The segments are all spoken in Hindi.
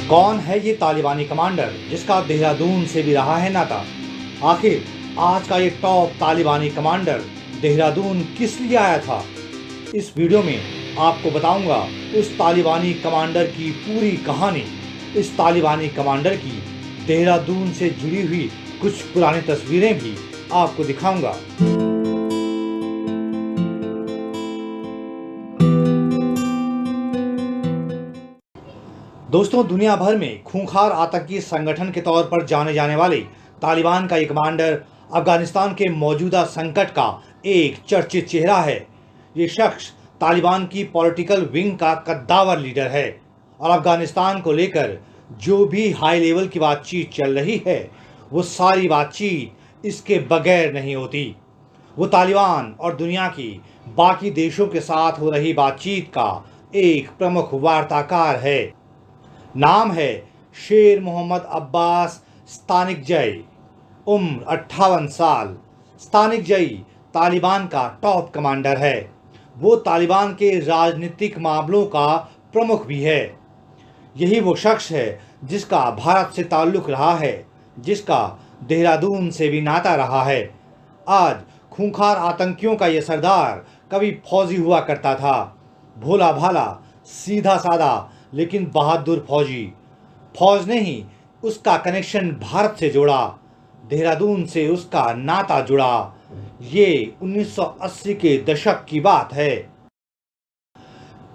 कौन है ये तालिबानी कमांडर जिसका देहरादून से भी रहा है नाता? आखिर आज का ये टॉप तालिबानी कमांडर देहरादून किस लिए आया था? इस वीडियो में आपको बताऊंगा उस तालिबानी कमांडर की पूरी कहानी। इस तालिबानी कमांडर की देहरादून से जुड़ी हुई कुछ पुरानी तस्वीरें भी आपको दिखाऊंगा। दोस्तों, दुनिया भर में खूंखार आतंकी संगठन के तौर पर जाने जाने वाले तालिबान का ये कमांडर अफगानिस्तान के मौजूदा संकट का एक चर्चित चेहरा है। ये शख्स तालिबान की पॉलिटिकल विंग का कद्दावर लीडर है और अफगानिस्तान को लेकर जो भी हाई लेवल की बातचीत चल रही है वो सारी बातचीत इसके बगैर नहीं होती। वो तालिबान और दुनिया की बाकी देशों के साथ हो रही बातचीत का एक प्रमुख वार्ताकार है। नाम है शेर मोहम्मद अब्बास स्तानिकजई। उम्र 58 साल। स्तानिकजई तालिबान का टॉप कमांडर है। वो तालिबान के राजनीतिक मामलों का प्रमुख भी है। यही वो शख्स है जिसका भारत से ताल्लुक रहा है, जिसका देहरादून से भी नाता रहा है। आज खूंखार आतंकियों का ये सरदार कभी फौजी हुआ करता था। भोला भाला, सीधा सादा, लेकिन बहादुर फौजी। फौज ने ही उसका कनेक्शन भारत से जोड़ा, देहरादून से उसका नाता जुड़ा। ये 1980 के दशक की बात है।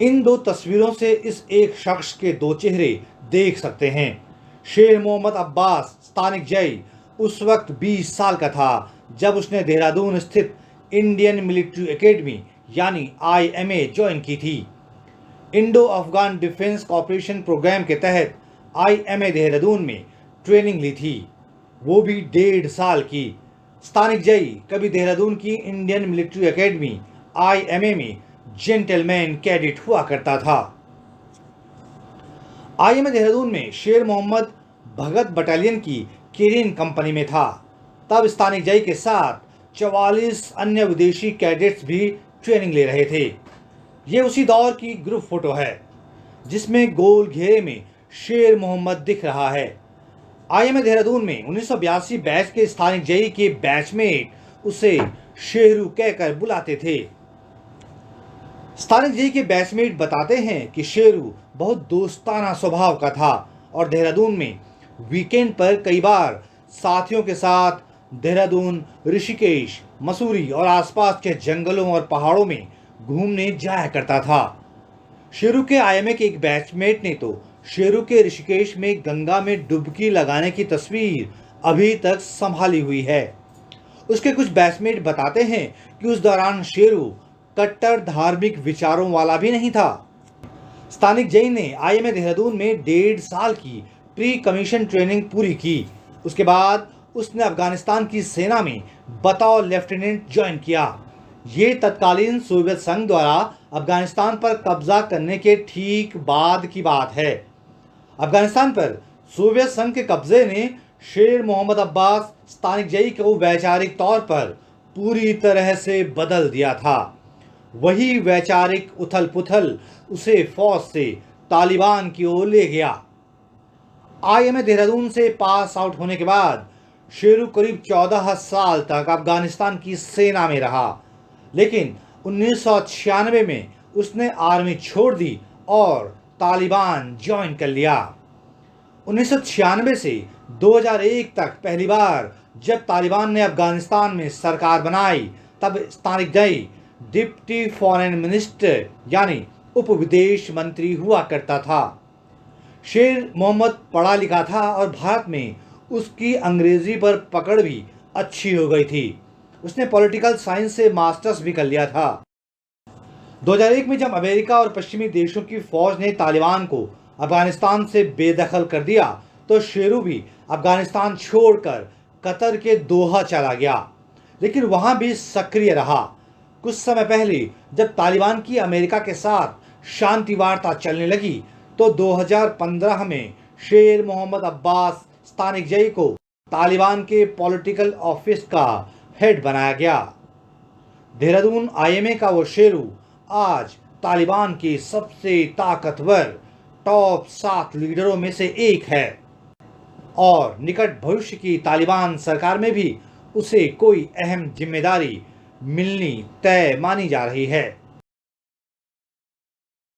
इन दो तस्वीरों से इस एक शख्स के दो चेहरे देख सकते हैं। शेर मोहम्मद अब्बास स्तानिकजई उस वक्त 20 साल का था जब उसने देहरादून स्थित इंडियन मिलिट्री एकेडमी यानी IMA ज्वाइन की थी। Indo Afghan defence cooperation programme के तहत IMA देहरादून में ट्रेनिंग ली थी, वो भी 1.5 साल की। स्तानिकजई कभी देहरादून की इंडियन मिलिट्री एकेडमी IMA में जेंटलमैन कैडेट हुआ करता था। IMA देहरादून में शेर मोहम्मद भगत बटालियन की केरिन कंपनी में था। तब स्तानिकजई के साथ 44 अन्य विदेशी कैडेट्स भी ट्रेनिंग ले रहे थे। ये उसी दौर की ग्रुप फोटो है जिसमें गोल घेरे में शेर मोहम्मद दिख रहा है। IMA देहरादून में 1982 बैच के स्तानिकजई के बैचमेट उसे शेरू कहकर बुलाते थे। स्तानिकजई के बैचमेट बताते हैं कि शेरू बहुत दोस्ताना स्वभाव का था और देहरादून में वीकेंड पर कई बार साथियों के साथ देहरादून, ऋषिकेश, मसूरी और आसपास के जंगलों और पहाड़ों में घूमने जाया करता था। शेरू के IMA के एक बैचमेट ने तो शेरू के ऋषिकेश में गंगा में डुबकी लगाने की तस्वीर अभी तक संभाली हुई है। उसके कुछ बैचमेट बताते हैं कि उस दौरान शेरू कट्टर धार्मिक विचारों वाला भी नहीं था। स्तानिकजई ने IMA देहरादून में 1.5 साल की प्री कमीशन ट्रेनिंग पूरी की। उसके बाद उसने अफगानिस्तान की सेना में बतौर लेफ्टिनेंट ज्वाइन किया। ये तत्कालीन सोवियत संघ द्वारा अफगानिस्तान पर कब्जा करने के ठीक बाद की बात है। अफगानिस्तान पर सोवियत संघ के कब्जे ने शेर मोहम्मद अब्बास स्तानिकजई को वैचारिक तौर पर पूरी तरह से बदल दिया था। वही वैचारिक उथल पुथल उसे फौज से तालिबान की ओर ले गया। IMA देहरादून से पास आउट होने के बाद शेरू करीब 14 साल तक अफगानिस्तान की सेना में रहा, लेकिन 1996 में उसने आर्मी छोड़ दी और तालिबान ज्वाइन कर लिया। 1996 से 2001 तक पहली बार जब तालिबान ने अफगानिस्तान में सरकार बनाई तब स्तानिकजई डिप्टी फॉरेन मिनिस्टर यानी उप विदेश मंत्री हुआ करता था। शेर मोहम्मद पढ़ा लिखा था और भारत में उसकी अंग्रेजी पर पकड़ भी अच्छी हो गई थी। उसने पॉलिटिकल साइंस से मास्टर्स भी कर लिया था। 2001 में जब अमेरिका और पश्चिमी देशों की फौज ने तालिबान को अफगानिस्तान से बेदखल कर दिया तो शेरू भी अफगानिस्तान छोड़कर कतर के दोहा चला गया, लेकिन वहां भी सक्रिय रहा। कुछ समय पहले जब तालिबान की अमेरिका के साथ शांति वार्ता चलने लगी तो 2015 में शेर मोहम्मद अब्बास स्तानिकजई को तालिबान के पॉलिटिकल ऑफिस का हेड बनाया गया। देहरादून IMA का वो शेरू आज तालिबान के सबसे ताकतवर टॉप 7 लीडरों में से एक है और निकट भविष्य की तालिबान सरकार में भी उसे कोई अहम जिम्मेदारी मिलनी तय मानी जा रही है।